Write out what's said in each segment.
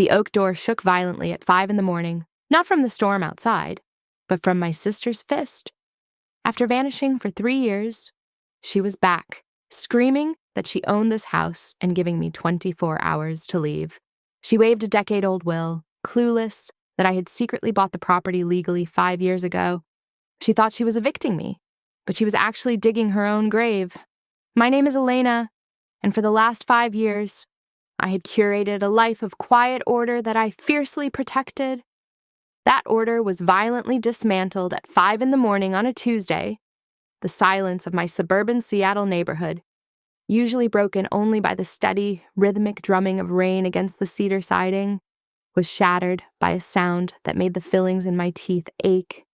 The oak door shook violently at 5 in the morning, not from the storm outside, but from my sister's fist. After vanishing for 3 years, she was back, screaming that she owned this house and giving me 24 hours to leave. She waved a decade-old will, clueless that I had secretly bought the property legally 5 years ago. She thought she was evicting me, but she was actually digging her own grave. My name is Elena, and for the last 5 years, I had curated a life of quiet order that I fiercely protected. That order was violently dismantled at 5 in the morning on a Tuesday. The silence of my suburban Seattle neighborhood, usually broken only by the steady, rhythmic drumming of rain against the cedar siding, was shattered by a sound that made the fillings in my teeth ache.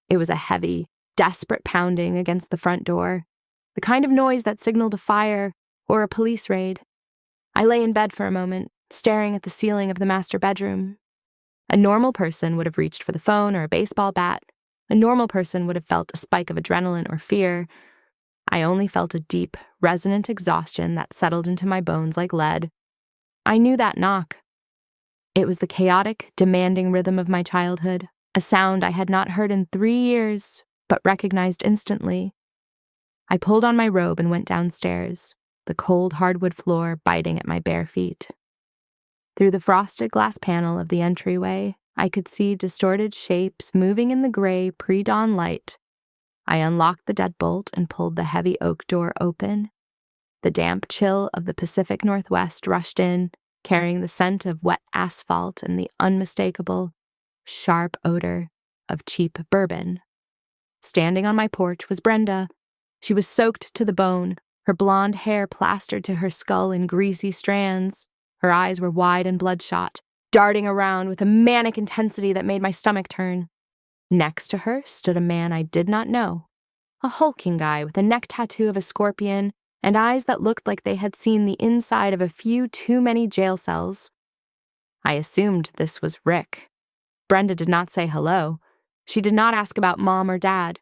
It was a heavy, desperate pounding against the front door, the kind of noise that signaled a fire or a police raid. I lay in bed for a moment, staring at the ceiling of the master bedroom. A normal person would have reached for the phone or a baseball bat. A normal person would have felt a spike of adrenaline or fear. I only felt a deep, resonant exhaustion that settled into my bones like lead. I knew that knock. It was the chaotic, demanding rhythm of my childhood, a sound I had not heard in 3 years, but recognized instantly. I pulled on my robe and went downstairs, the cold hardwood floor biting at my bare feet. Through the frosted glass panel of the entryway, I could see distorted shapes moving in the gray pre-dawn light. I unlocked the deadbolt and pulled the heavy oak door open. The damp chill of the Pacific Northwest rushed in, carrying the scent of wet asphalt and the unmistakable, sharp odor of cheap bourbon. Standing on my porch was Brenda. She was soaked to the bone, her blonde hair plastered to her skull in greasy strands. Her eyes were wide and bloodshot, darting around with a manic intensity that made my stomach turn. Next to her stood a man I did not know, a hulking guy with a neck tattoo of a scorpion and eyes that looked like they had seen the inside of a few too many jail cells. I assumed this was Rick. Brenda did not say hello. She did not ask about Mom or Dad,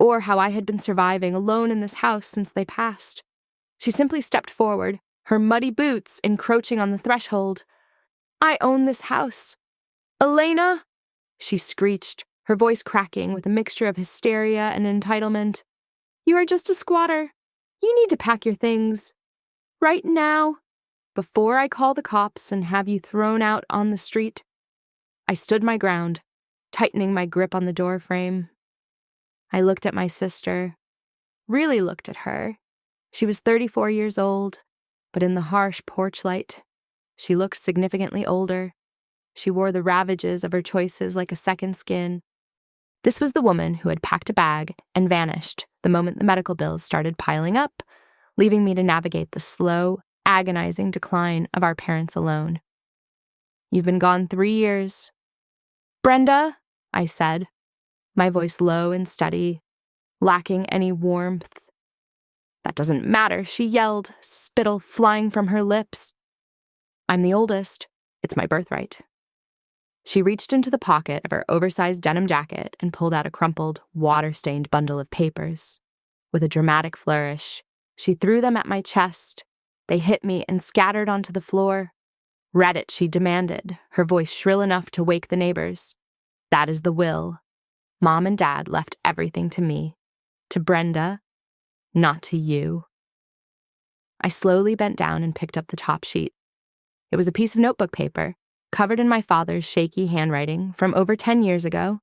or how I had been surviving alone in this house since they passed. She simply stepped forward, her muddy boots encroaching on the threshold. "I own this house. Elena!" she screeched, her voice cracking with a mixture of hysteria and entitlement. "You are just a squatter. You need to pack your things. Right now, before I call the cops and have you thrown out on the street." I stood my ground, tightening my grip on the door frame. I looked at my sister, really looked at her. She was 34 years old, but in the harsh porch light, she looked significantly older. She wore the ravages of her choices like a second skin. This was the woman who had packed a bag and vanished the moment the medical bills started piling up, leaving me to navigate the slow, agonizing decline of our parents alone. "You've been gone 3 years. Brenda," I said, my voice low and steady, lacking any warmth. "That doesn't matter," she yelled, spittle flying from her lips. "I'm the oldest. It's my birthright." She reached into the pocket of her oversized denim jacket and pulled out a crumpled, water-stained bundle of papers. With a dramatic flourish, she threw them at my chest. They hit me and scattered onto the floor. "Read it," she demanded, her voice shrill enough to wake the neighbors. "That is the will. Mom and Dad left everything to me. To Brenda, not to you." I slowly bent down and picked up the top sheet. It was a piece of notebook paper, covered in my father's shaky handwriting from over 10 years ago.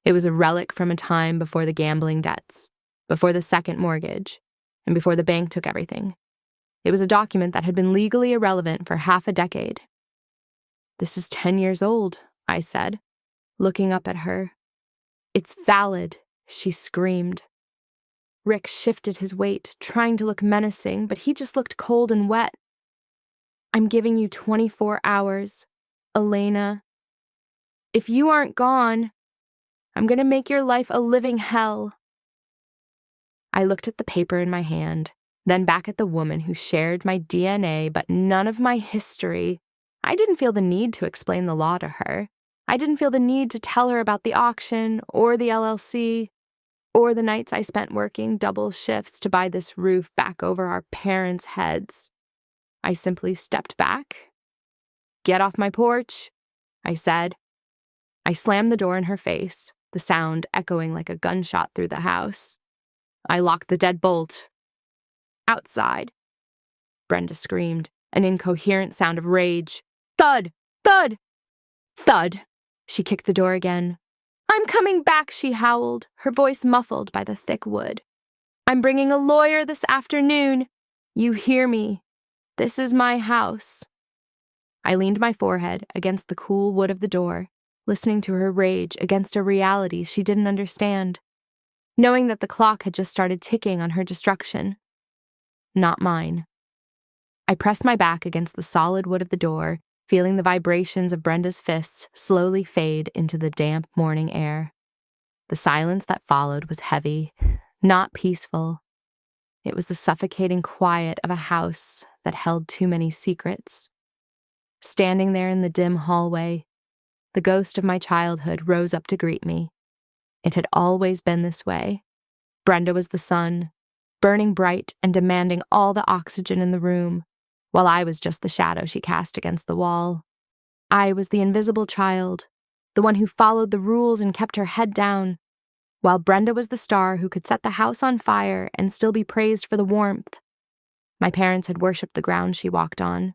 It was a relic from a time before the gambling debts, before the second mortgage, and before the bank took everything. It was a document that had been legally irrelevant for half a decade. "This is 10 years old," I said, looking up at her. "It's valid," she screamed. Rick shifted his weight, trying to look menacing, but he just looked cold and wet. "I'm giving you 24 hours, Elena. If you aren't gone, I'm going to make your life a living hell." I looked at the paper in my hand, then back at the woman who shared my DNA but none of my history. I didn't feel the need to explain the law to her. I didn't feel the need to tell her about the auction or the LLC or the nights I spent working double shifts to buy this roof back over our parents' heads. I simply stepped back Get off my porch, I said. I slammed the door in her face, the sound echoing like a gunshot through the house. I locked the deadbolt. Outside, Brenda screamed, an incoherent sound of rage. Thud! Thud! Thud! She kicked the door again. I'm coming back, she howled, her voice muffled by the thick wood. I'm bringing a lawyer this afternoon. You hear me. This is my house. I leaned my forehead against the cool wood of the door, listening to her rage against a reality she didn't understand, knowing that the clock had just started ticking on her destruction. Not mine. I pressed my back against the solid wood of the door, feeling the vibrations of Brenda's fists slowly fade into the damp morning air. The silence that followed was heavy, not peaceful. It was the suffocating quiet of a house that held too many secrets. Standing there in the dim hallway, the ghost of my childhood rose up to greet me. It had always been this way. Brenda was the sun, burning bright and demanding all the oxygen in the room, while I was just the shadow she cast against the wall. I was the invisible child, the one who followed the rules and kept her head down, while Brenda was the star who could set the house on fire and still be praised for the warmth. My parents had worshipped the ground she walked on.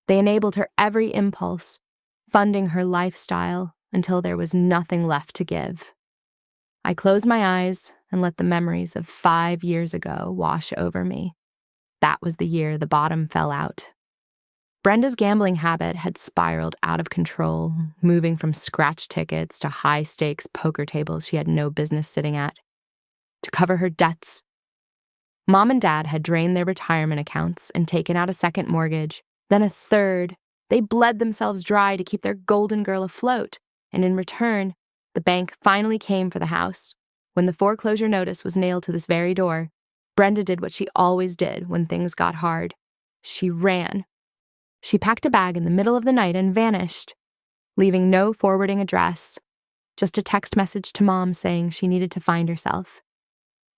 They enabled her every impulse, funding her lifestyle until there was nothing left to give. I closed my eyes and let the memories of 5 years ago wash over me. That was the year the bottom fell out. Brenda's gambling habit had spiraled out of control, moving from scratch tickets to high-stakes poker tables she had no business sitting at. To cover her debts, Mom and Dad had drained their retirement accounts and taken out a second mortgage, then a third. They bled themselves dry to keep their golden girl afloat, and in return, the bank finally came for the house. When the foreclosure notice was nailed to this very door, Brenda did what she always did when things got hard. She ran. She packed a bag in the middle of the night and vanished, leaving no forwarding address, just a text message to Mom saying she needed to find herself.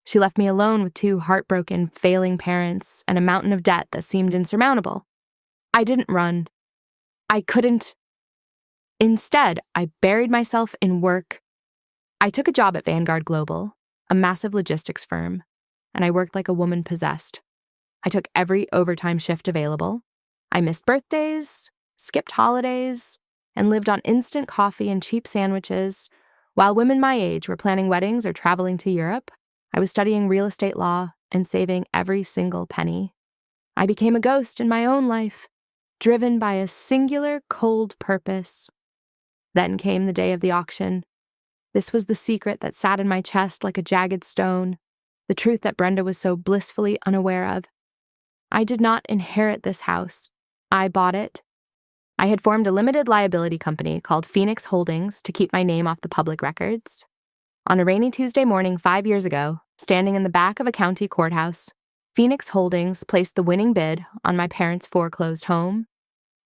She left me alone with 2 heartbroken, failing parents and a mountain of debt that seemed insurmountable. I didn't run. I couldn't. Instead, I buried myself in work. I took a job at Vanguard Global, a massive logistics firm, and I worked like a woman possessed. I took every overtime shift available. I missed birthdays, skipped holidays, and lived on instant coffee and cheap sandwiches. While women my age were planning weddings or traveling to Europe, I was studying real estate law and saving every single penny. I became a ghost in my own life, driven by a singular, cold purpose. Then came the day of the auction. This was the secret that sat in my chest like a jagged stone, the truth that Brenda was so blissfully unaware of. I did not inherit this house. I bought it. I had formed a limited liability company called Phoenix Holdings to keep my name off the public records. On a rainy Tuesday morning 5 years ago, standing in the back of a county courthouse, Phoenix Holdings placed the winning bid on my parents' foreclosed home.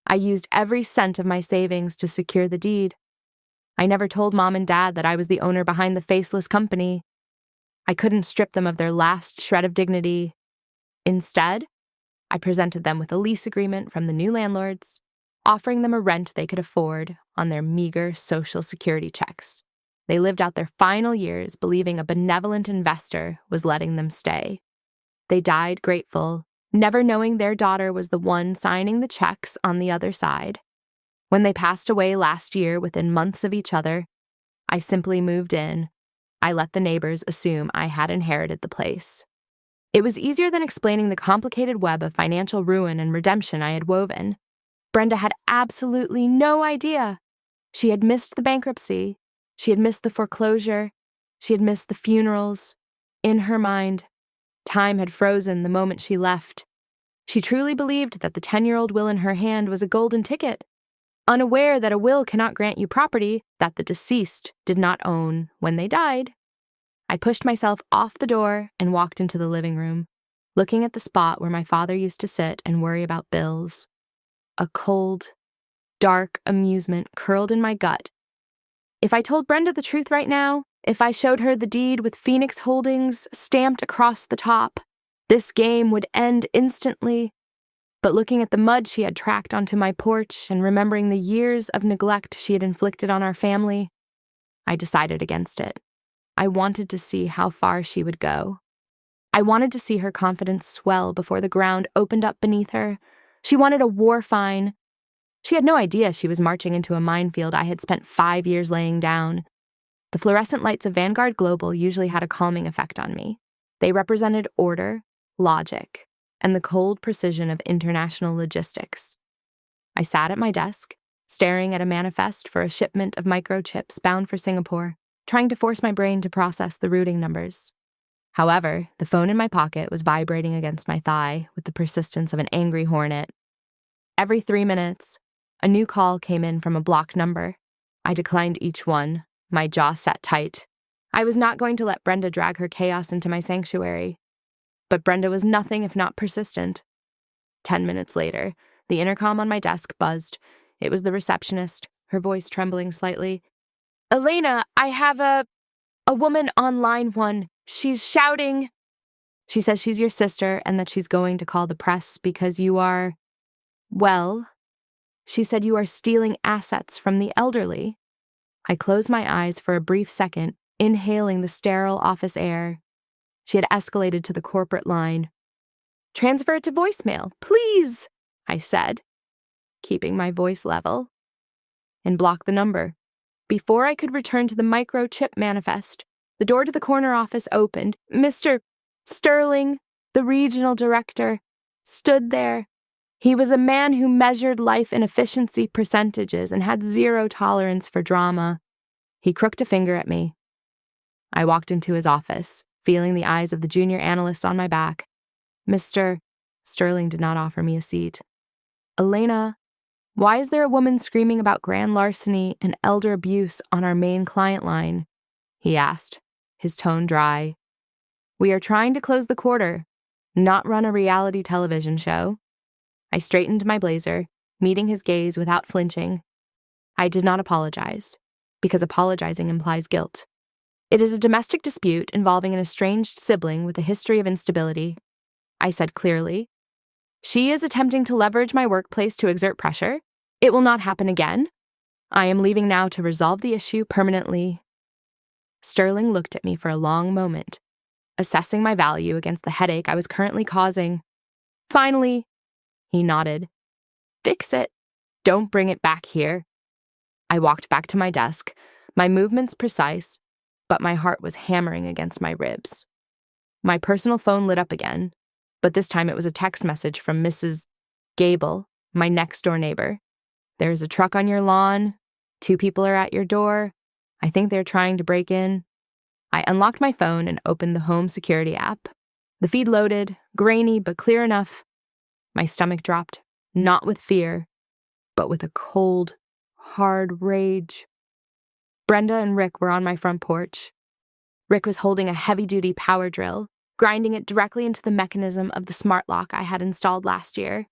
I used every cent of my savings to secure the deed. I never told Mom and Dad that I was the owner behind the faceless company. I couldn't strip them of their last shred of dignity. Instead, I presented them with a lease agreement from the new landlords, offering them a rent they could afford on their meager Social Security checks. They lived out their final years believing a benevolent investor was letting them stay. They died grateful, never knowing their daughter was the one signing the checks on the other side. When they passed away last year within months of each other, I simply moved in. I let the neighbors assume I had inherited the place. It was easier than explaining the complicated web of financial ruin and redemption I had woven. Brenda had absolutely no idea. She had missed the bankruptcy. She had missed the foreclosure. She had missed the funerals. In her mind, time had frozen the moment she left. She truly believed that the 10-year-old will in her hand was a golden ticket, unaware that a will cannot grant you property that the deceased did not own when they died. I pushed myself off the door and walked into the living room, looking at the spot where my father used to sit and worry about bills. A cold, dark amusement curled in my gut. If I told Brenda the truth right now, if I showed her the deed with Phoenix Holdings stamped across the top, this game would end instantly. But looking at the mud she had tracked onto my porch and remembering the years of neglect she had inflicted on our family, I decided against it. I wanted to see how far she would go. I wanted to see her confidence swell before the ground opened up beneath her. She wanted a war fine. She had no idea she was marching into a minefield I had spent 5 years laying down. The fluorescent lights of Vanguard Global usually had a calming effect on me. They represented order, logic, and the cold precision of international logistics. I sat at my desk, staring at a manifest for a shipment of microchips bound for Singapore, trying to force my brain to process the routing numbers. However, the phone in my pocket was vibrating against my thigh with the persistence of an angry hornet. Every 3 minutes, a new call came in from a blocked number. I declined each one, my jaw set tight. I was not going to let Brenda drag her chaos into my sanctuary. But Brenda was nothing if not persistent. 10 minutes later, the intercom on my desk buzzed. It was the receptionist, her voice trembling slightly. "Elena, I have a woman on line 1. She's shouting. She says she's your sister and that she's going to call the press because you are, well, she said you are stealing assets from the elderly." I closed my eyes for a brief second, inhaling the sterile office air. She had escalated to the corporate line. "Transfer it to voicemail, please," I said, keeping my voice level, and blocked the number. Before I could return to the microchip manifest, the door to the corner office opened. Mr. Sterling, the regional director, stood there. He was a man who measured life in efficiency percentages and had zero tolerance for drama. He crooked a finger at me. I walked into his office, feeling the eyes of the junior analysts on my back. Mr. Sterling did not offer me a seat. "Elena, why is there a woman screaming about grand larceny and elder abuse on our main client line?" he asked, his tone dry. "We are trying to close the quarter, not run a reality television show." I straightened my blazer, meeting his gaze without flinching. I did not apologize, because apologizing implies guilt. "It is a domestic dispute involving an estranged sibling with a history of instability," I said clearly. "She is attempting to leverage my workplace to exert pressure. It will not happen again. I am leaving now to resolve the issue permanently." Sterling looked at me for a long moment, assessing my value against the headache I was currently causing. Finally, he nodded. "Fix it. Don't bring it back here." I walked back to my desk, my movements precise, but my heart was hammering against my ribs. My personal phone lit up again, but this time it was a text message from Mrs. Gable, my next-door neighbor. "There is a truck on your lawn. 2 people are at your door. I think they're trying to break in." I unlocked my phone and opened the home security app. The feed loaded, grainy but clear enough. My stomach dropped, not with fear, but with a cold, hard rage. Brenda and Rick were on my front porch. Rick was holding a heavy-duty power drill, grinding it directly into the mechanism of the smart lock I had installed last year.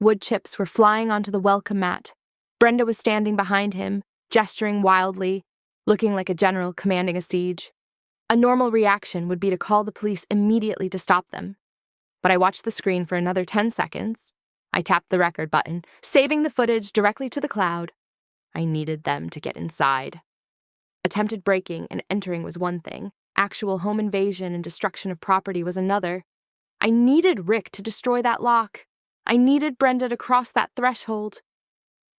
Wood chips were flying onto the welcome mat. Brenda was standing behind him, gesturing wildly, looking like a general commanding a siege. A normal reaction would be to call the police immediately to stop them. But I watched the screen for another 10 seconds. I tapped the record button, saving the footage directly to the cloud. I needed them to get inside. Attempted breaking and entering was one thing. Actual home invasion and destruction of property was another. I needed Rick to destroy that lock. I needed Brenda to cross that threshold.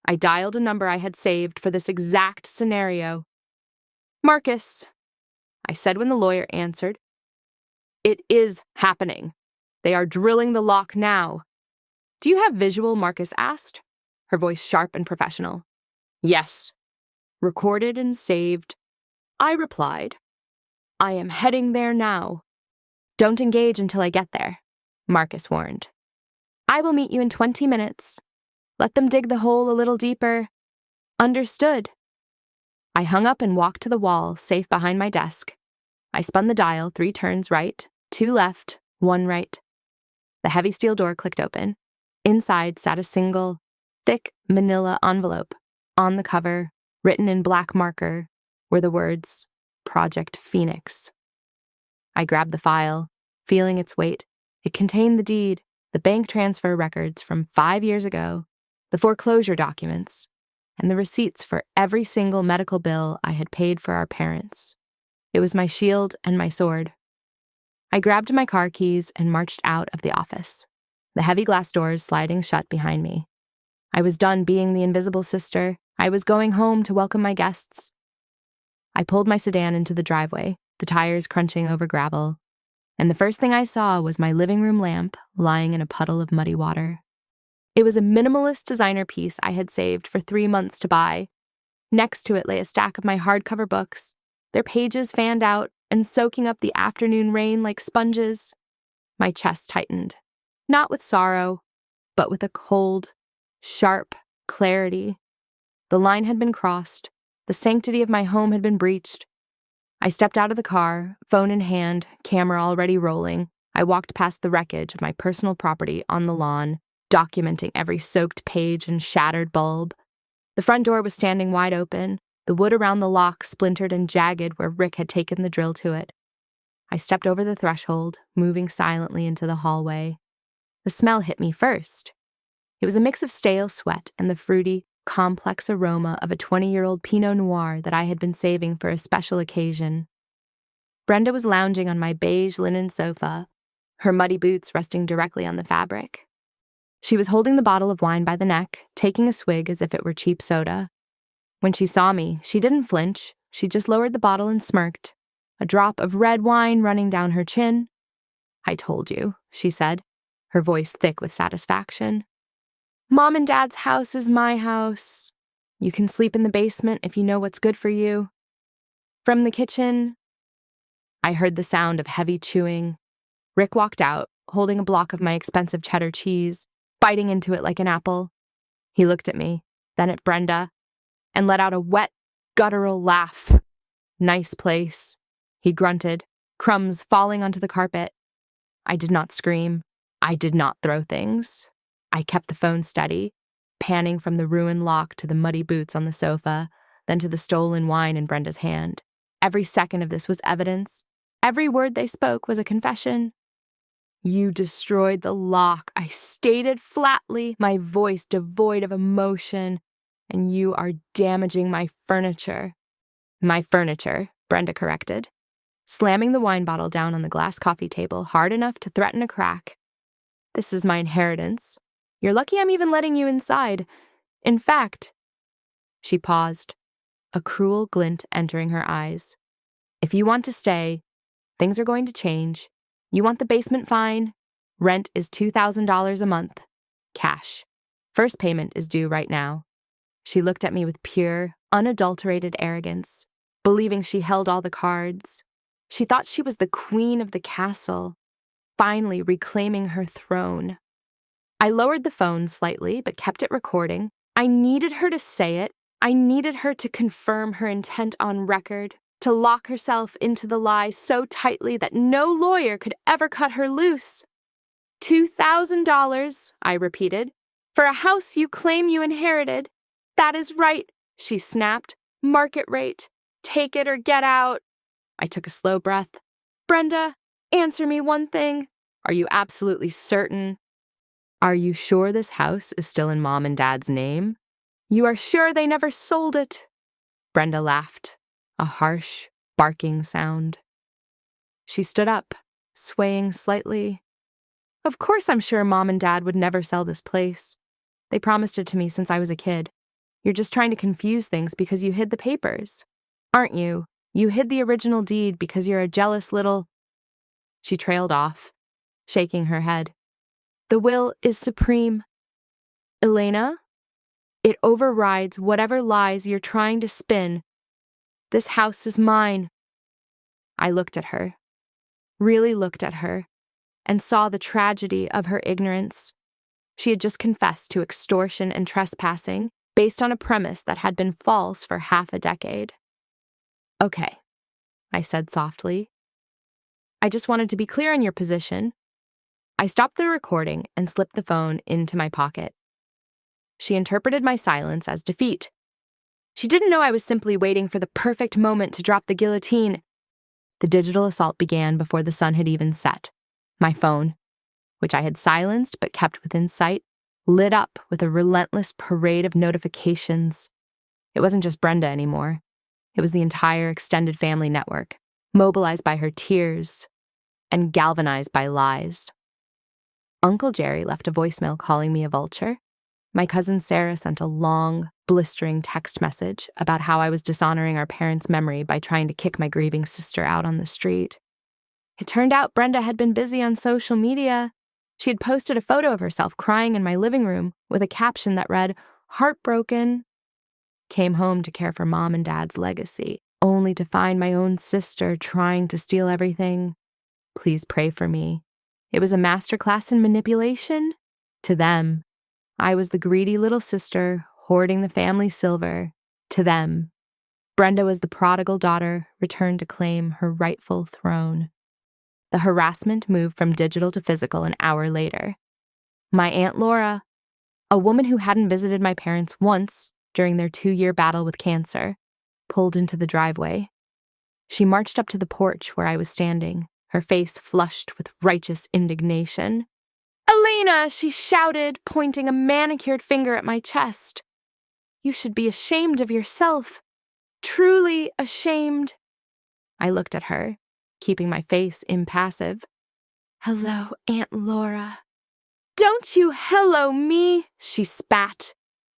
I dialed a number I had saved for this exact scenario. "Marcus," I said when the lawyer answered. "It is happening. They are drilling the lock now." "Do you have visual?" Marcus asked, her voice sharp and professional. "Yes." "Recorded and saved." I replied. "I am heading there now." "Don't engage until I get there," Marcus warned. "I will meet you in 20 minutes. Let them dig the hole a little deeper." "Understood." I hung up and walked to the wall, safe behind my desk. I spun the dial 3 turns right, 2 left, 1 right. The heavy steel door clicked open. Inside sat a single, thick manila envelope. On the cover, written in black marker, were the words, "Project Phoenix." I grabbed the file, feeling its weight. It contained the deed, the bank transfer records from 5 years ago, the foreclosure documents, and the receipts for every single medical bill I had paid for our parents. It was my shield and my sword. I grabbed my car keys and marched out of the office, the heavy glass doors sliding shut behind me. I was done being the invisible sister. I was going home to welcome my guests. I pulled my sedan into the driveway, the tires crunching over gravel, and the first thing I saw was my living room lamp lying in a puddle of muddy water. It was a minimalist designer piece I had saved for 3 months to buy. Next to it lay a stack of my hardcover books, their pages fanned out and soaking up the afternoon rain like sponges. My chest tightened, not with sorrow, but with a cold, sharp clarity. The line had been crossed. The sanctity of my home had been breached. I stepped out of the car, phone in hand, camera already rolling. I walked past the wreckage of my personal property on the lawn, documenting every soaked page and shattered bulb. The front door was standing wide open, the wood around the lock splintered and jagged where Rick had taken the drill to it. I stepped over the threshold, moving silently into the hallway. The smell hit me first. It was a mix of stale sweat and the fruity, complex aroma of a 20-year-old Pinot Noir that I had been saving for a special occasion. Brenda was lounging on my beige linen sofa, her muddy boots resting directly on the fabric. She was holding the bottle of wine by the neck, taking a swig as if it were cheap soda. When she saw me, she didn't flinch. She just lowered the bottle and smirked, a drop of red wine running down her chin. "I told you," she said, her voice thick with satisfaction. "Mom and Dad's house is my house. You can sleep in the basement if you know what's good for you." From the kitchen, I heard the sound of heavy chewing. Rick walked out, holding a block of my expensive cheddar cheese, biting into it like an apple. He looked at me, then at Brenda, and let out a wet, guttural laugh. "Nice place," he grunted, crumbs falling onto the carpet. I did not scream. I did not throw things. I kept the phone steady, panning from the ruined lock to the muddy boots on the sofa, then to the stolen wine in Brenda's hand. Every second of this was evidence. Every word they spoke was a confession. "You destroyed the lock," I stated flatly, my voice devoid of emotion. "And you are damaging my furniture." "My furniture," Brenda corrected, slamming the wine bottle down on the glass coffee table hard enough to threaten a crack. "This is my inheritance. You're lucky I'm even letting you inside. In fact," she paused, a cruel glint entering her eyes, "if you want to stay, things are going to change. You want the basement fine? Rent is $2,000 a month. Cash. First payment is due right now." She looked at me with pure, unadulterated arrogance, believing she held all the cards. She thought she was the queen of the castle, finally reclaiming her throne. I lowered the phone slightly, but kept it recording. I needed her to say it. I needed her to confirm her intent on record, to lock herself into the lie so tightly that no lawyer could ever cut her loose. $2,000, I repeated, "for a house you claim you inherited." "That is right," she snapped. "Market rate. Take it or get out." I took a slow breath. "Brenda, answer me one thing. Are you absolutely certain? Are you sure this house is still in Mom and Dad's name? You are sure they never sold it?" Brenda laughed, a harsh, barking sound. She stood up, swaying slightly. "Of course I'm sure Mom and Dad would never sell this place. They promised it to me since I was a kid. You're just trying to confuse things because you hid the papers. Aren't you? You hid the original deed because you're a jealous little—" She trailed off, shaking her head. "The will is supreme, Elena. It overrides whatever lies you're trying to spin. This house is mine." I looked at her, really looked at her, and saw the tragedy of her ignorance. She had just confessed to extortion and trespassing based on a premise that had been false for half a decade. "Okay," I said softly. "I just wanted to be clear on your position." I stopped the recording and slipped the phone into my pocket. She interpreted my silence as defeat. She didn't know I was simply waiting for the perfect moment to drop the guillotine. The digital assault began before the sun had even set. My phone. which I had silenced but kept within sight, lit up with a relentless parade of notifications. It wasn't just Brenda anymore. It was the entire extended family network, mobilized by her tears and galvanized by lies. Uncle Jerry left a voicemail calling me a vulture. My cousin Sarah sent a long, blistering text message about how I was dishonoring our parents' memory by trying to kick my grieving sister out on the street. It turned out Brenda had been busy on social media. She had posted a photo of herself crying in my living room with a caption that read, "Heartbroken. Came home to care for Mom and Dad's legacy, only to find my own sister trying to steal everything. Please pray for me." It was a masterclass in manipulation. To them, I was the greedy little sister hoarding the family silver. To them, Brenda was the prodigal daughter returned to claim her rightful throne. The harassment moved from digital to physical an hour later. My Aunt Laura, a woman who hadn't visited my parents once during their 2-year battle with cancer, pulled into the driveway. She marched up to the porch where I was standing, her face flushed with righteous indignation. "Elena!" she shouted, pointing a manicured finger at my chest. "You should be ashamed of yourself. Truly ashamed." I looked at her, keeping my face impassive. "Hello, Aunt Laura." "Don't you hello me," she spat.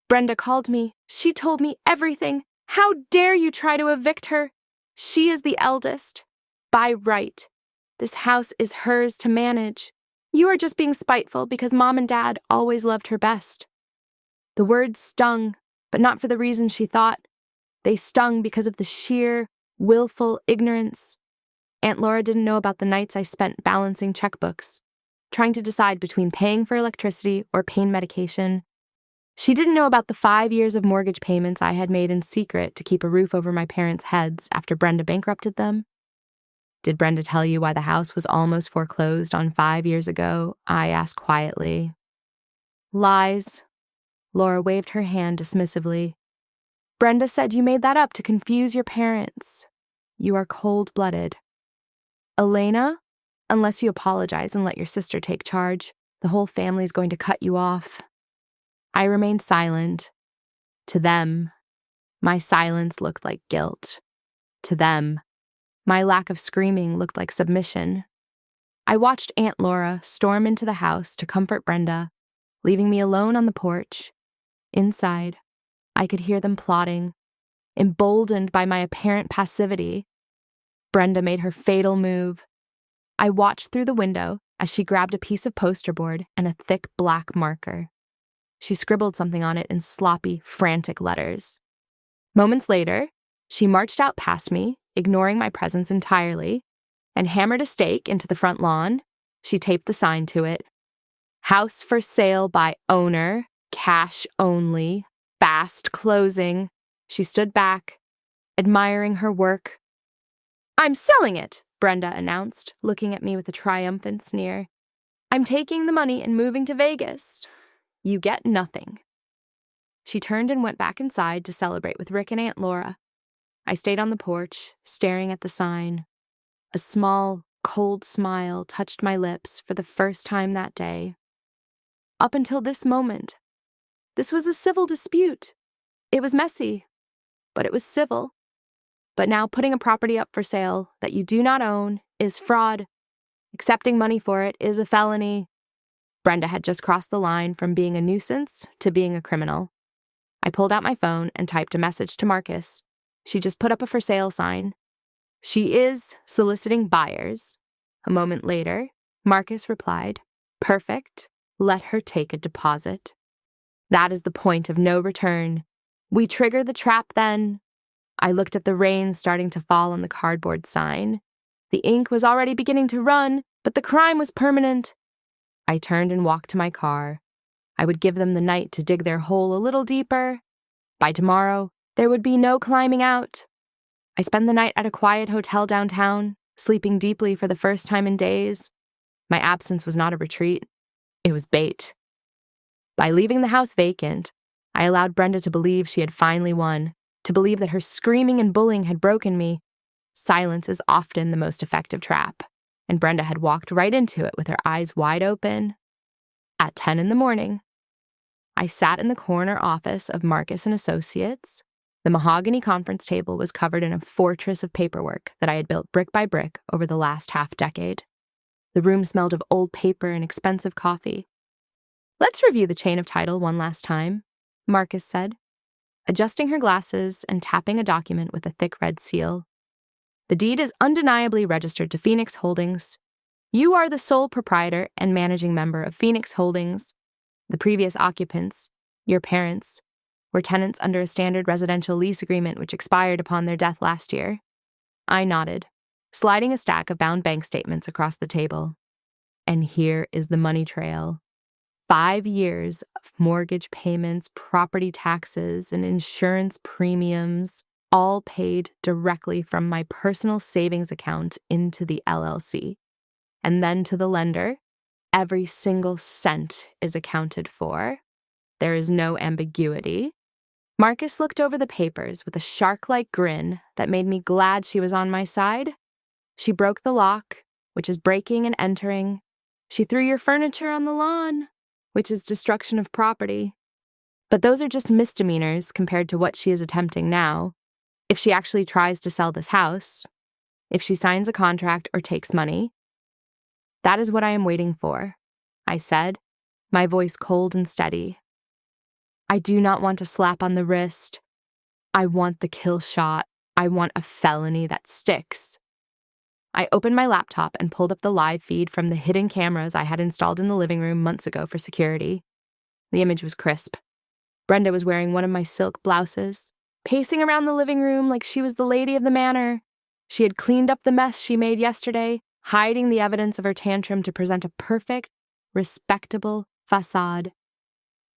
"Brenda called me. She told me everything. How dare you try to evict her? She is the eldest. By right. This house is hers to manage. You are just being spiteful because Mom and Dad always loved her best." The words stung, but not for the reason she thought. They stung because of the sheer, willful ignorance. Aunt Laura didn't know about the nights I spent balancing checkbooks, trying to decide between paying for electricity or pain medication. She didn't know about the 5 years of mortgage payments I had made in secret to keep a roof over my parents' heads after Brenda bankrupted them. "Did Brenda tell you why the house was almost foreclosed on 5 years ago?" I asked quietly. "Lies." Laura waved her hand dismissively. "Brenda said you made that up to confuse your parents. You are cold-blooded. Elena, unless you apologize and let your sister take charge, the whole family's going to cut you off." I remained silent. To them, my silence looked like guilt. To them, my lack of screaming looked like submission. I watched Aunt Laura storm into the house to comfort Brenda, leaving me alone on the porch. Inside, I could hear them plotting, emboldened by my apparent passivity. Brenda made her fatal move. I watched through the window as she grabbed a piece of poster board and a thick black marker. She scribbled something on it in sloppy, frantic letters. Moments later, she marched out past me, ignoring my presence entirely, and hammered a stake into the front lawn. She taped the sign to it. "House for sale by owner, cash only, fast closing." She stood back, admiring her work. "I'm selling it," Brenda announced, looking at me with a triumphant sneer. "I'm taking the money and moving to Vegas. You get nothing." She turned and went back inside to celebrate with Rick and Aunt Laura. I stayed on the porch, staring at the sign. A small, cold smile touched my lips for the first time that day. Up until this moment, this was a civil dispute. It was messy, but it was civil. But now putting a property up for sale that you do not own is fraud. Accepting money for it is a felony. Brenda had just crossed the line from being a nuisance to being a criminal. I pulled out my phone and typed a message to Marcus. She just put up a for sale sign. She is soliciting buyers. A moment later, Marcus replied, "Perfect. Let her take a deposit." That is the point of no return. We trigger the trap then. I looked at the rain starting to fall on the cardboard sign. The ink was already beginning to run, but the crime was permanent. I turned and walked to my car. I would give them the night to dig their hole a little deeper. By tomorrow, there would be no climbing out. I spent the night at a quiet hotel downtown, sleeping deeply for the first time in days. My absence was not a retreat. It was bait. By leaving the house vacant, I allowed Brenda to believe she had finally won, to believe that her screaming and bullying had broken me. Silence is often the most effective trap, and Brenda had walked right into it with her eyes wide open. At 10 in the morning, I sat in the corner office of Marcus & Associates. The mahogany conference table was covered in a fortress of paperwork that I had built brick by brick over the last half-decade. The room smelled of old paper and expensive coffee. "Let's review the chain of title one last time," Marcus said, adjusting her glasses and tapping a document with a thick red seal. "The deed is undeniably registered to Phoenix Holdings. You are the sole proprietor and managing member of Phoenix Holdings. The previous occupants, your parents, were tenants under a standard residential lease agreement which expired upon their death last year." I nodded, sliding a stack of bound bank statements across the table. And here is the money trail. 5 years of mortgage payments, property taxes, and insurance premiums, all paid directly from my personal savings account into the LLC. And then to the lender, every single cent is accounted for. There is no ambiguity. Marcus looked over the papers with a shark-like grin that made me glad she was on my side. "She broke the lock, which is breaking and entering. She threw your furniture on the lawn, which is destruction of property. But those are just misdemeanors compared to what she is attempting now. If she actually tries to sell this house, if she signs a contract or takes money, that is what I am waiting for," I said, my voice cold and steady. "I do not want a slap on the wrist. I want the kill shot. I want a felony that sticks." I opened my laptop and pulled up the live feed from the hidden cameras I had installed in the living room months ago for security. The image was crisp. Brenda was wearing one of my silk blouses, pacing around the living room like she was the lady of the manor. She had cleaned up the mess she made yesterday, hiding the evidence of her tantrum to present a perfect, respectable facade.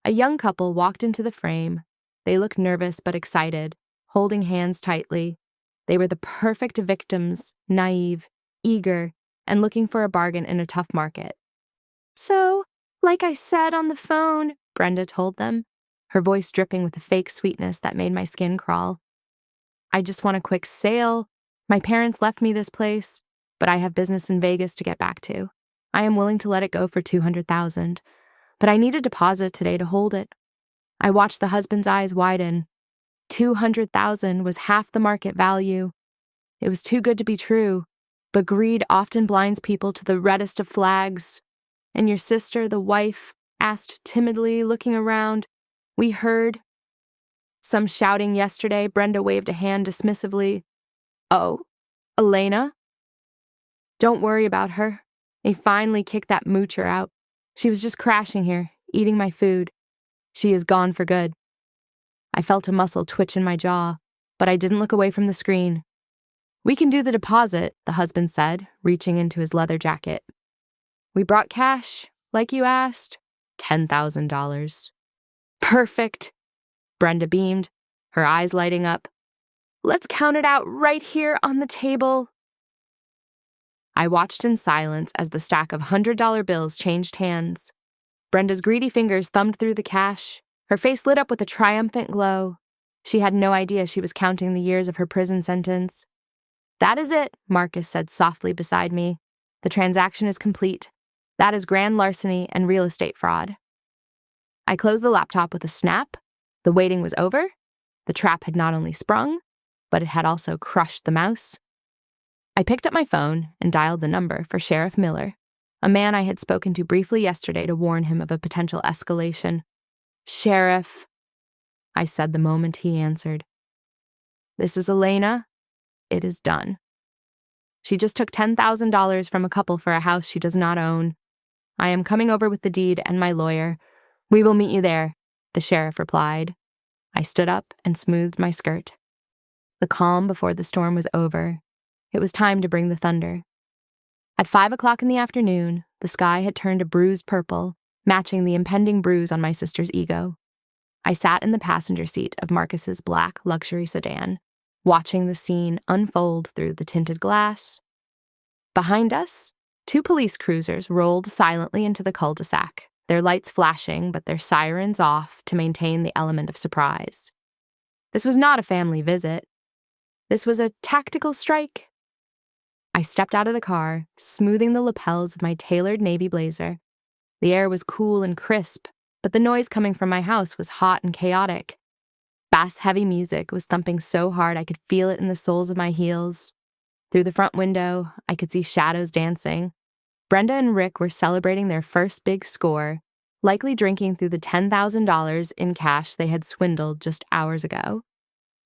A young couple walked into the frame. They looked nervous but excited, holding hands tightly. They were the perfect victims, naive, eager, and looking for a bargain in a tough market. "So, like I said on the phone," Brenda told them, her voice dripping with a fake sweetness that made my skin crawl. "I just want a quick sale. My parents left me this place, but I have business in Vegas to get back to. I am willing to let it go for $200,000, but I need a deposit today to hold it." I watched the husband's eyes widen. 200,000 was half the market value. It was too good to be true, but greed often blinds people to the reddest of flags. "And your sister, the wife?" asked timidly, looking around. "We heard some shouting yesterday." Brenda waved a hand dismissively. "Oh, Elena? Don't worry about her. They finally kicked that moocher out. She was just crashing here, eating my food. She is gone for good." I felt a muscle twitch in my jaw, but I didn't look away from the screen. "We can do the deposit," the husband said, reaching into his leather jacket. "We brought cash, like you asked. $10,000. "Perfect," Brenda beamed, her eyes lighting up. "Let's count it out right here on the table." I watched in silence as the stack of $100 bills changed hands. Brenda's greedy fingers thumbed through the cash. Her face lit up with a triumphant glow. She had no idea she was counting the years of her prison sentence. "That is it," Marcus said softly beside me. "The transaction is complete. That is grand larceny and real estate fraud." I closed the laptop with a snap. The waiting was over. The trap had not only sprung, but it had also crushed the mouse. I picked up my phone and dialed the number for Sheriff Miller, a man I had spoken to briefly yesterday to warn him of a potential escalation. "Sheriff," I said the moment he answered. "This is Elena. It is done. She just took $10,000 from a couple for a house she does not own. I am coming over with the deed and my lawyer. We will meet you there," the sheriff replied. I stood up and smoothed my skirt. The calm before the storm was over. It was time to bring the thunder. At 5 o'clock in the afternoon, the sky had turned a bruised purple, matching the impending bruise on my sister's ego. I sat in the passenger seat of Marcus's black luxury sedan, watching the scene unfold through the tinted glass. Behind us, 2 police cruisers rolled silently into the cul-de-sac, their lights flashing but their sirens off to maintain the element of surprise. This was not a family visit. This was a tactical strike. I stepped out of the car, smoothing the lapels of my tailored navy blazer. The air was cool and crisp, but the noise coming from my house was hot and chaotic. Bass-heavy music was thumping so hard I could feel it in the soles of my heels. Through the front window, I could see shadows dancing. Brenda and Rick were celebrating their first big score, likely drinking through the $10,000 in cash they had swindled just hours ago.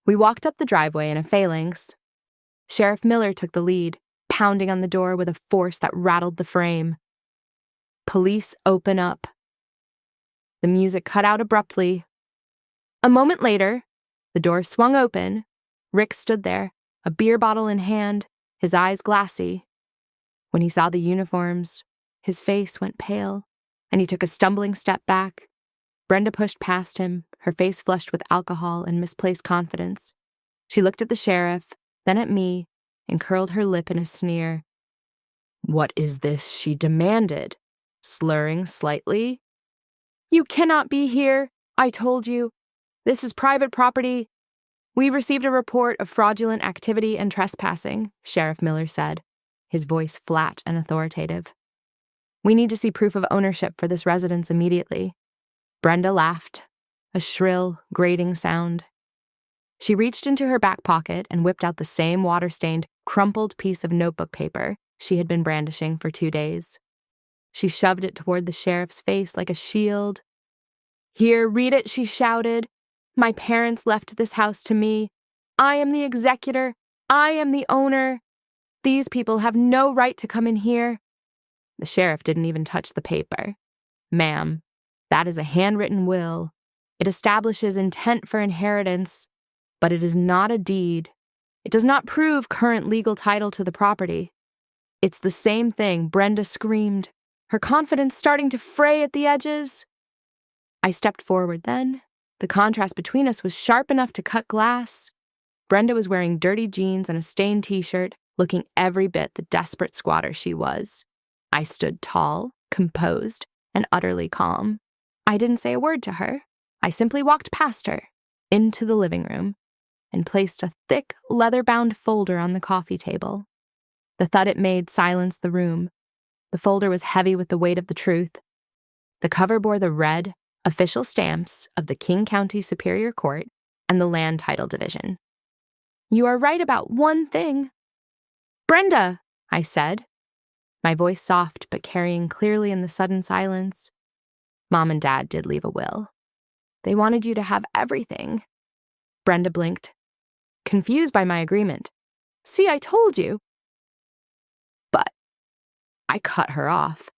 We walked up the driveway in a phalanx. Sheriff Miller took the lead, pounding on the door with a force that rattled the frame. "Police, open up." The music cut out abruptly. A moment later, the door swung open. Rick stood there, a beer bottle in hand, his eyes glassy. When he saw the uniforms, his face went pale, and he took a stumbling step back. Brenda pushed past him, her face flushed with alcohol and misplaced confidence. She looked at the sheriff, then at me, and curled her lip in a sneer. "What is this?" she demanded, slurring slightly. "You cannot be here, I told you. This is private property." "We received a report of fraudulent activity and trespassing," Sheriff Miller said, his voice flat and authoritative. "We need to see proof of ownership for this residence immediately." Brenda laughed, a shrill, grating sound. She reached into her back pocket and whipped out the same water-stained, crumpled piece of notebook paper she had been brandishing for 2 days. She shoved it toward the sheriff's face like a shield. "Here, read it," she shouted. "My parents left this house to me. I am the executor. I am the owner. These people have no right to come in here." The sheriff didn't even touch the paper. "Ma'am, that is a handwritten will. It establishes intent for inheritance, but it is not a deed. It does not prove current legal title to the property." "It's the same thing," Brenda screamed, her confidence starting to fray at the edges. I stepped forward then. The contrast between us was sharp enough to cut glass. Brenda was wearing dirty jeans and a stained t-shirt, looking every bit the desperate squatter she was. I stood tall, composed, and utterly calm. I didn't say a word to her. I simply walked past her, into the living room, and placed a thick, leather-bound folder on the coffee table. The thud it made silenced the room. The folder was heavy with the weight of the truth. The cover bore the red, official stamps of the King County Superior Court and the Land Title Division. "You are right about one thing." "Brenda," I said, my voice soft but carrying clearly in the sudden silence. "Mom and Dad did leave a will. They wanted you to have everything." Brenda blinked, confused by my agreement. "See, I told you." But I cut her off.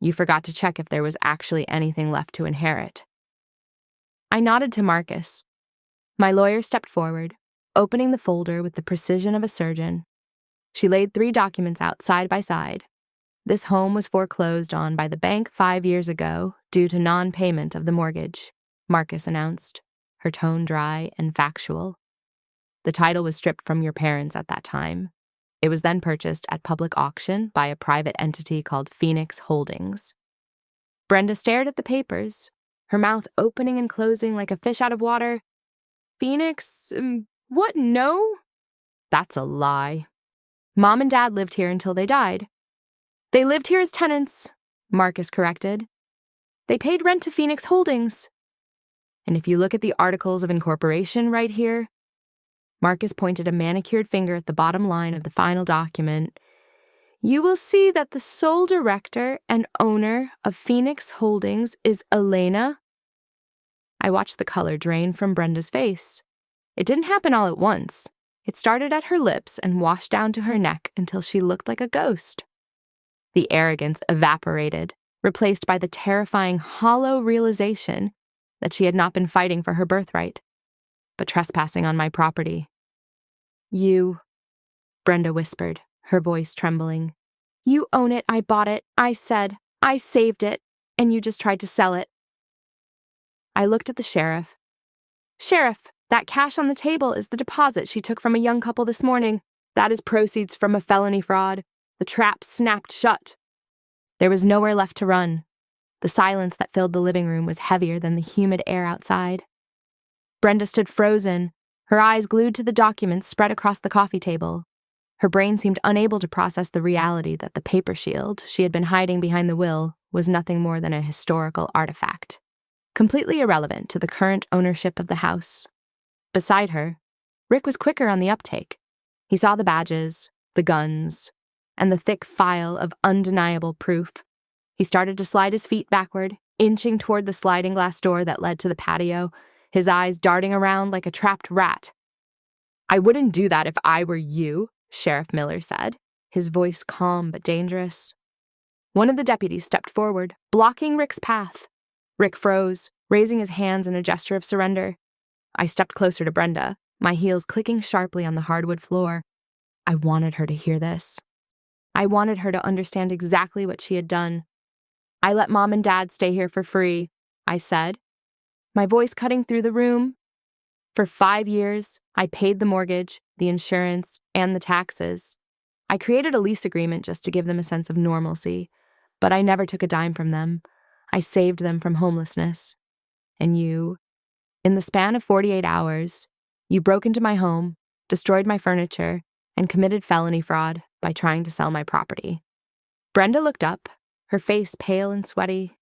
"You forgot to check if there was actually anything left to inherit." I nodded to Marcus. My lawyer stepped forward, opening the folder with the precision of a surgeon. She laid 3 documents out side by side. This home was foreclosed on by the bank 5 years ago due to non-payment of the mortgage, Marcus announced, her tone dry and factual. The title was stripped from your parents at that time. It was then purchased at public auction by a private entity called Phoenix Holdings. Brenda stared at the papers, her mouth opening and closing like a fish out of water. "Phoenix? What? No?" "That's a lie. Mom and Dad lived here until they died." "They lived here as tenants," Marcus corrected. "They paid rent to Phoenix Holdings. And if you look at the articles of incorporation right here," Marcus pointed a manicured finger at the bottom line of the final document, "you will see that the sole director and owner of Phoenix Holdings is Elena." I watched the color drain from Brenda's face. It didn't happen all at once. It started at her lips and washed down to her neck until she looked like a ghost. The arrogance evaporated, replaced by the terrifying, hollow realization that she had not been fighting for her birthright, but trespassing on my property. "You," Brenda whispered, her voice trembling. "You own it, I bought it, I said, I saved it, and you just tried to sell it." I looked at the sheriff. "Sheriff, that cash on the table is the deposit she took from a young couple this morning. That is proceeds from a felony fraud. The trap snapped shut." There was nowhere left to run. The silence that filled the living room was heavier than the humid air outside. Brenda stood frozen, her eyes glued to the documents spread across the coffee table. Her brain seemed unable to process the reality that the paper shield she had been hiding behind the will was nothing more than a historical artifact, completely irrelevant to the current ownership of the house. Beside her, Rick was quicker on the uptake. He saw the badges, the guns, and the thick file of undeniable proof. He started to slide his feet backward, inching toward the sliding glass door that led to the patio, his eyes darting around like a trapped rat. "I wouldn't do that if I were you," Sheriff Miller said, his voice calm but dangerous. One of the deputies stepped forward, blocking Rick's path. Rick froze, raising his hands in a gesture of surrender. I stepped closer to Brenda, my heels clicking sharply on the hardwood floor. I wanted her to hear this. I wanted her to understand exactly what she had done. "I let Mom and Dad stay here for free," I said, my voice cutting through the room. "For 5 years, I paid the mortgage, the insurance, and the taxes. I created a lease agreement just to give them a sense of normalcy, but I never took a dime from them. I saved them from homelessness. And you, in the span of 48 hours, you broke into my home, destroyed my furniture, and committed felony fraud by trying to sell my property." Brenda looked up, her face pale and sweaty.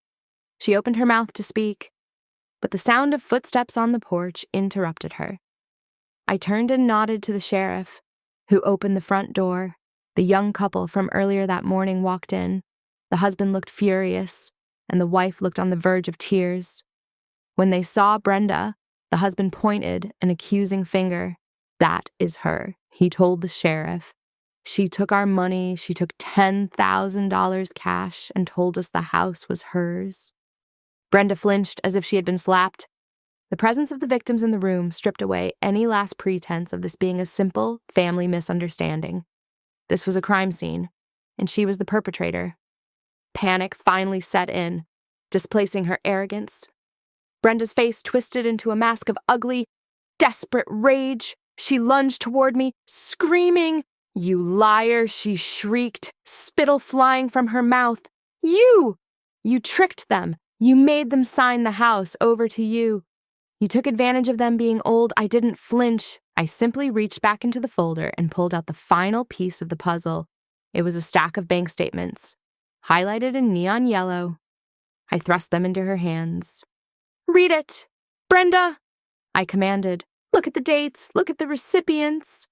She opened her mouth to speak, but the sound of footsteps on the porch interrupted her. I turned and nodded to the sheriff, who opened the front door. The young couple from earlier that morning walked in. The husband looked furious, and the wife looked on the verge of tears. When they saw Brenda, the husband pointed an accusing finger. "That is her," he told the sheriff. "She took our money, she took $10,000 cash and told us the house was hers." Brenda flinched as if she had been slapped. The presence of the victims in the room stripped away any last pretense of this being a simple family misunderstanding. This was a crime scene, and she was the perpetrator. Panic finally set in, displacing her arrogance. Brenda's face twisted into a mask of ugly, desperate rage. She lunged toward me, screaming. "You liar," she shrieked, spittle flying from her mouth. "You! You tricked them. You made them sign the house over to you. You took advantage of them being old." I didn't flinch. I simply reached back into the folder and pulled out the final piece of the puzzle. It was a stack of bank statements, highlighted in neon yellow. I thrust them into her hands. "Read it, Brenda," I commanded. "Look at the dates. Look at the recipients."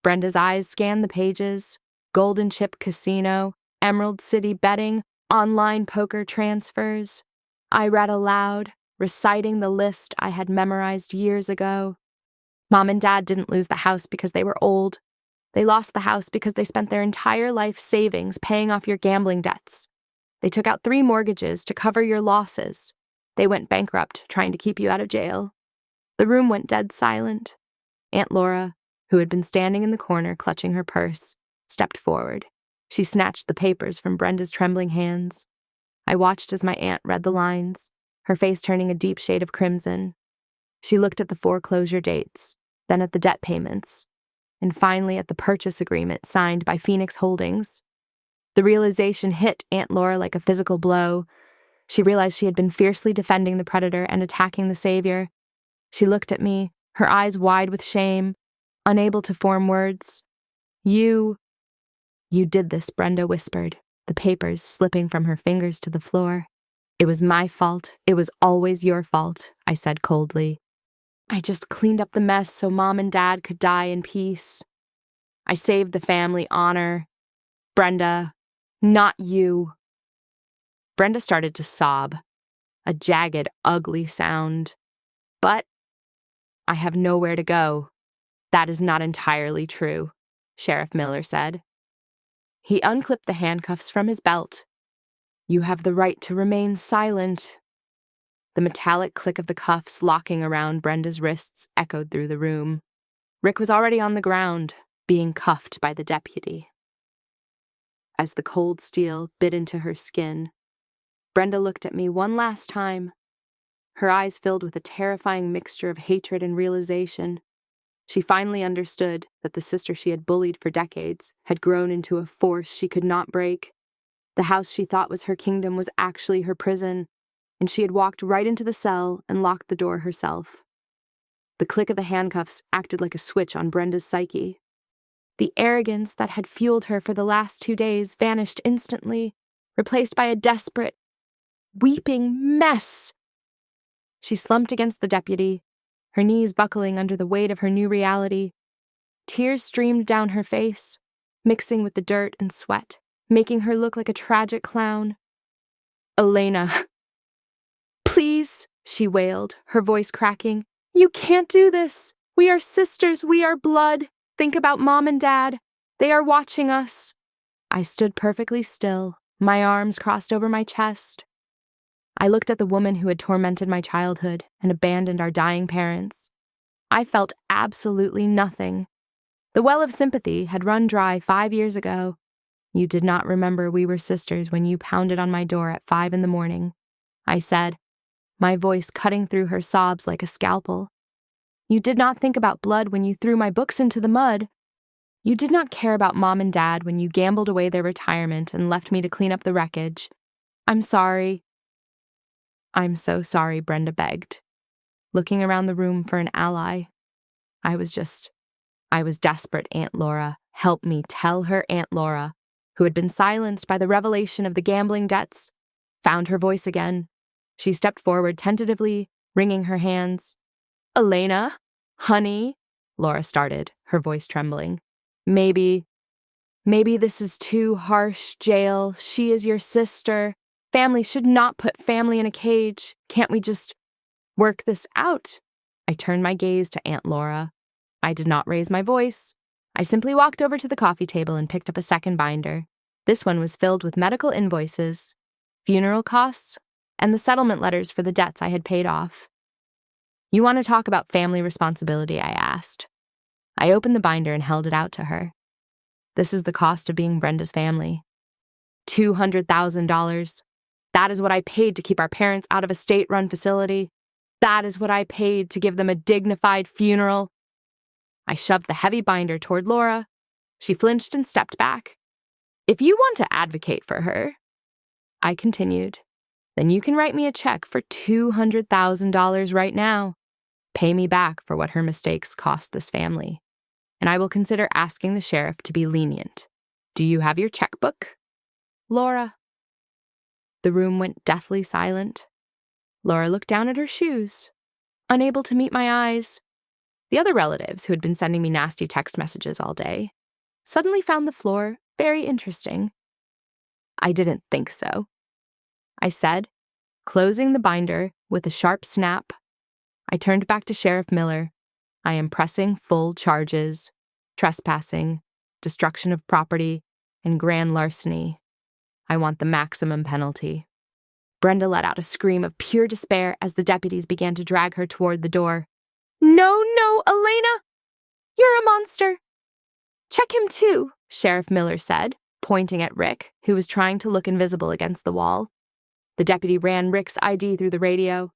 Brenda's eyes scanned the pages. Golden Chip Casino, Emerald City Betting, online poker transfers. I read aloud, reciting the list I had memorized years ago. Mom and Dad didn't lose the house because they were old. They lost the house because they spent their entire life savings paying off your gambling debts. They took out 3 mortgages to cover your losses. They went bankrupt trying to keep you out of jail. The room went dead silent. Aunt Laura, who had been standing in the corner clutching her purse, stepped forward. She snatched the papers from Brenda's trembling hands. I watched as my aunt read the lines, her face turning a deep shade of crimson. She looked at the foreclosure dates, then at the debt payments, and finally at the purchase agreement signed by Phoenix Holdings. The realization hit Aunt Laura like a physical blow. She realized she had been fiercely defending the predator and attacking the savior. She looked at me, her eyes wide with shame, unable to form words. You did this," Brenda whispered, the papers slipping from her fingers to the floor. "It was my fault. It was always your fault," I said coldly. "I just cleaned up the mess so Mom and Dad could die in peace. I saved the family honor. Brenda, not you." Brenda started to sob, a jagged, ugly sound. "But I have nowhere to go." "That is not entirely true," Sheriff Miller said. He unclipped the handcuffs from his belt. "You have the right to remain silent." The metallic click of the cuffs locking around Brenda's wrists echoed through the room. Rick was already on the ground, being cuffed by the deputy. As the cold steel bit into her skin, Brenda looked at me one last time, her eyes filled with a terrifying mixture of hatred and realization. She finally understood that the sister she had bullied for decades had grown into a force she could not break. The house she thought was her kingdom was actually her prison, and she had walked right into the cell and locked the door herself. The click of the handcuffs acted like a switch on Brenda's psyche. The arrogance that had fueled her for the last 2 days vanished instantly, replaced by a desperate, weeping mess. She slumped against the deputy, her knees buckling under the weight of her new reality. Tears streamed down her face, mixing with the dirt and sweat, making her look like a tragic clown. "Elena, please," she wailed, her voice cracking. "You can't do this. We are sisters. We are blood. Think about Mom and Dad. They are watching us." I stood perfectly still, my arms crossed over my chest. I looked at the woman who had tormented my childhood and abandoned our dying parents. I felt absolutely nothing. The well of sympathy had run dry 5 years ago. "You did not remember we were sisters when you pounded on my door at 5 in the morning," I said, my voice cutting through her sobs like a scalpel. "You did not think about blood when you threw my books into the mud. You did not care about Mom and Dad when you gambled away their retirement and left me to clean up the wreckage. I'm sorry." "I'm so sorry," Brenda begged, looking around the room for an ally. I was desperate, Aunt Laura. Help me tell her. Aunt Laura, who had been silenced by the revelation of the gambling debts, found her voice again. She stepped forward tentatively, wringing her hands. "Elena, honey," Laura started, her voice trembling. Maybe this is too harsh, jail. She is your sister. Family should not put family in a cage. Can't we just work this out?" I turned my gaze to Aunt Laura. I did not raise my voice. I simply walked over to the coffee table and picked up a second binder. This one was filled with medical invoices, funeral costs, and the settlement letters for the debts I had paid off. "You want to talk about family responsibility?" I asked. I opened the binder and held it out to her. "This is the cost of being Brenda's family. $200,000. That is what I paid to keep our parents out of a state-run facility. That is what I paid to give them a dignified funeral." I shoved the heavy binder toward Laura. She flinched and stepped back. "If you want to advocate for her," I continued, "then you can write me a check for $200,000 right now. Pay me back for what her mistakes cost this family, and I will consider asking the sheriff to be lenient. Do you have your checkbook?" "Laura." The room went deathly silent. Laura looked down at her shoes, unable to meet my eyes. The other relatives, who had been sending me nasty text messages all day, suddenly found the floor very interesting. "I didn't think so," I said, closing the binder with a sharp snap. I turned back to Sheriff Miller. "I am pressing full charges: trespassing, destruction of property, and grand larceny. I want the maximum penalty." Brenda let out a scream of pure despair as the deputies began to drag her toward the door. "No, no, Elena! You're a monster!" "Check him too," Sheriff Miller said, pointing at Rick, who was trying to look invisible against the wall. The deputy ran Rick's ID through the radio.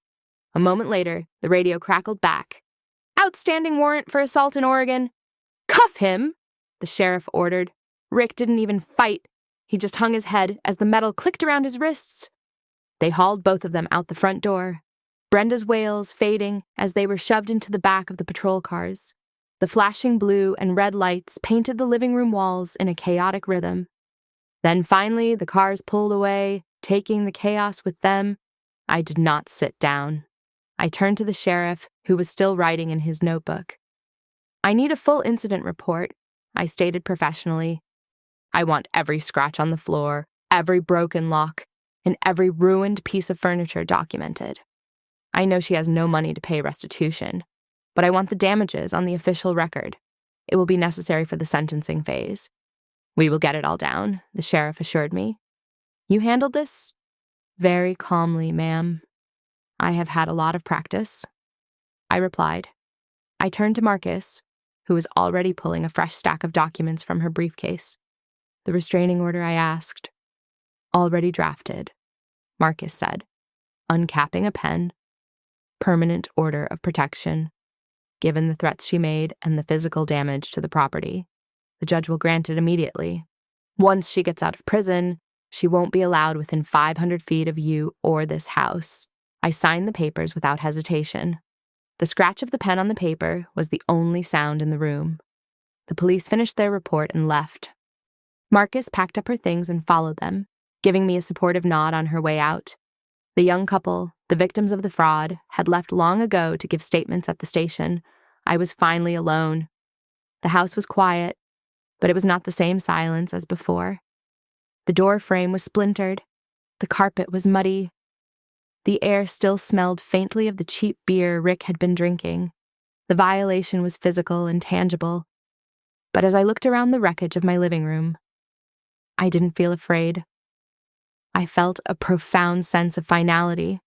A moment later, the radio crackled back. "Outstanding warrant for assault in Oregon. Cuff him," the sheriff ordered. Rick didn't even fight. He just hung his head as the metal clicked around his wrists. They hauled both of them out the front door, Brenda's wails fading as they were shoved into the back of the patrol cars. The flashing blue and red lights painted the living room walls in a chaotic rhythm. Then finally, the cars pulled away, taking the chaos with them. I did not sit down. I turned to the sheriff, who was still writing in his notebook. "I need a full incident report," I stated professionally. "I want every scratch on the floor, every broken lock, and every ruined piece of furniture documented. I know she has no money to pay restitution, but I want the damages on the official record. It will be necessary for the sentencing phase." "We will get it all down," the sheriff assured me. "You handled this?" "Very calmly, ma'am. I have had a lot of practice," I replied. I turned to Marcus, who was already pulling a fresh stack of documents from her briefcase. "The restraining order I asked." "Already drafted," Marcus said, uncapping a pen. "Permanent order of protection. Given the threats she made and the physical damage to the property, the judge will grant it immediately. Once she gets out of prison, she won't be allowed within 500 feet of you or this house." I signed the papers without hesitation. The scratch of the pen on the paper was the only sound in the room. The police finished their report and left. Marcus packed up her things and followed them, giving me a supportive nod on her way out. The young couple, the victims of the fraud, had left long ago to give statements at the station. I was finally alone. The house was quiet, but it was not the same silence as before. The door frame was splintered. The carpet was muddy. The air still smelled faintly of the cheap beer Rick had been drinking. The violation was physical and tangible. But as I looked around the wreckage of my living room, I didn't feel afraid. I felt a profound sense of finality.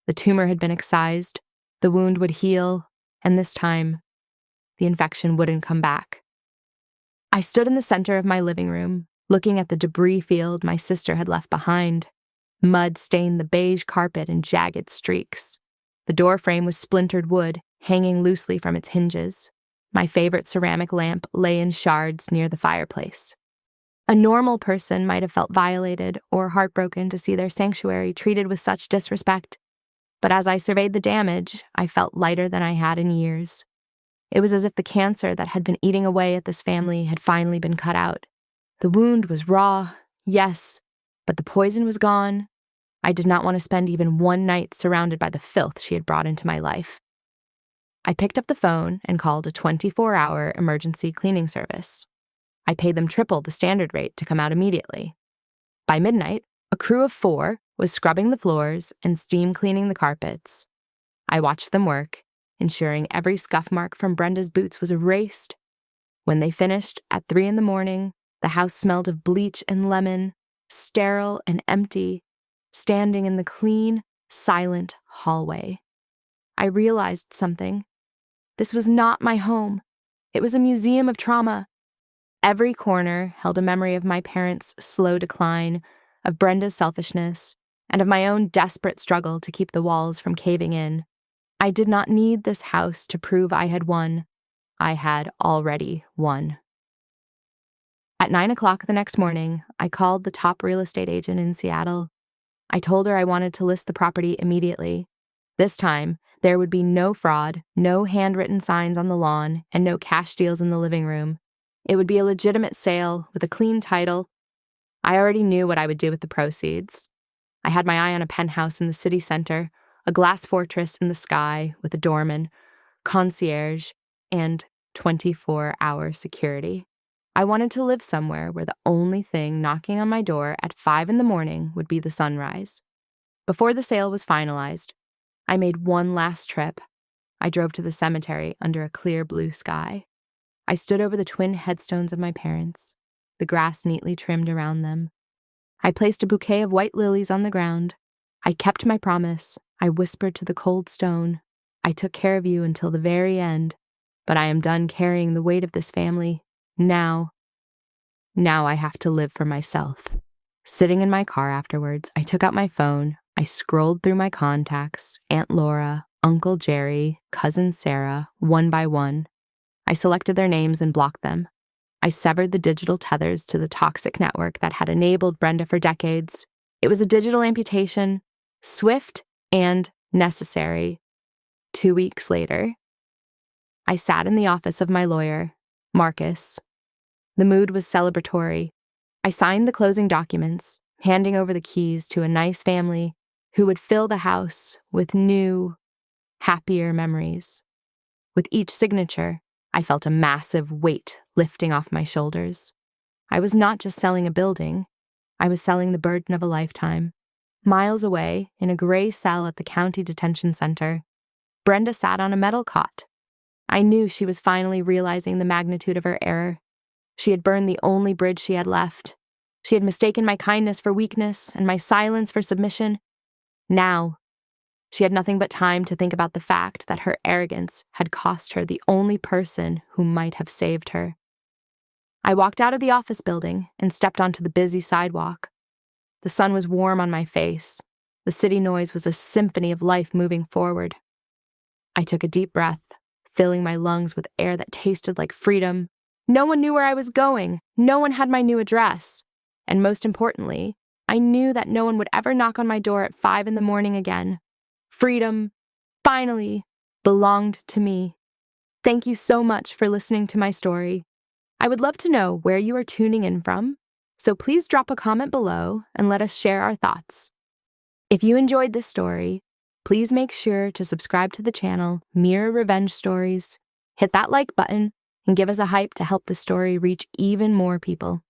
The tumor had been excised, the wound would heal, and this time, the infection wouldn't come back. I stood in the center of my living room, looking at the debris field my sister had left behind. Mud stained the beige carpet in jagged streaks. The door frame was splintered wood, hanging loosely from its hinges. My favorite ceramic lamp lay in shards near the fireplace. A normal person might have felt violated or heartbroken to see their sanctuary treated with such disrespect, but as I surveyed the damage, I felt lighter than I had in years. It was as if the cancer that had been eating away at this family had finally been cut out. The wound was raw, yes, but the poison was gone. I did not want to spend even one night surrounded by the filth she had brought into my life. I picked up the phone and called a 24-hour emergency cleaning service. I paid them triple the standard rate to come out immediately. By midnight, a crew of 4 was scrubbing the floors and steam cleaning the carpets. I watched them work, ensuring every scuff mark from Brenda's boots was erased. When they finished at 3 a.m, the house smelled of bleach and lemon, sterile and empty, standing in the clean, silent hallway. I realized something. This was not my home. It was a museum of trauma. Every corner held a memory of my parents' slow decline, of Brenda's selfishness, and of my own desperate struggle to keep the walls from caving in. I did not need this house to prove I had won. I had already won. At 9 o'clock the next morning, I called the top real estate agent in Seattle. I told her I wanted to list the property immediately. This time, there would be no fraud, no handwritten signs on the lawn, and no cash deals in the living room. It would be a legitimate sale with a clean title. I already knew what I would do with the proceeds. I had my eye on a penthouse in the city center, a glass fortress in the sky with a doorman, concierge, and 24-hour security. I wanted to live somewhere where the only thing knocking on my door at 5 a.m. would be the sunrise. Before the sale was finalized, I made one last trip. I drove to the cemetery under a clear blue sky. I stood over the twin headstones of my parents, the grass neatly trimmed around them. I placed a bouquet of white lilies on the ground. I kept my promise. I whispered to the cold stone, I took care of you until the very end, but I am done carrying the weight of this family. Now I have to live for myself. Sitting in my car afterwards, I took out my phone. I scrolled through my contacts, Aunt Laura, Uncle Jerry, Cousin Sarah, one by one. I selected their names and blocked them. I severed the digital tethers to the toxic network that had enabled Brenda for decades. It was a digital amputation, swift and necessary. 2 weeks later, I sat in the office of my lawyer, Marcus. The mood was celebratory. I signed the closing documents, handing over the keys to a nice family who would fill the house with new, happier memories. With each signature, I felt a massive weight lifting off my shoulders. I was not just selling a building, I was selling the burden of a lifetime. Miles away, in a gray cell at the county detention center, Brenda sat on a metal cot. I knew she was finally realizing the magnitude of her error. She had burned the only bridge she had left. She had mistaken my kindness for weakness and my silence for submission. Now, she had nothing but time to think about the fact that her arrogance had cost her the only person who might have saved her. I walked out of the office building and stepped onto the busy sidewalk. The sun was warm on my face. The city noise was a symphony of life moving forward. I took a deep breath, filling my lungs with air that tasted like freedom. No one knew where I was going. No one had my new address. And most importantly, I knew that no one would ever knock on my door at 5 a.m. again. Freedom, finally, belonged to me. Thank you so much for listening to my story. I would love to know where you are tuning in from, so please drop a comment below and let us share our thoughts. If you enjoyed this story, please make sure to subscribe to the channel Mira Revenge Stories, hit that like button, and give us a hype to help the story reach even more people.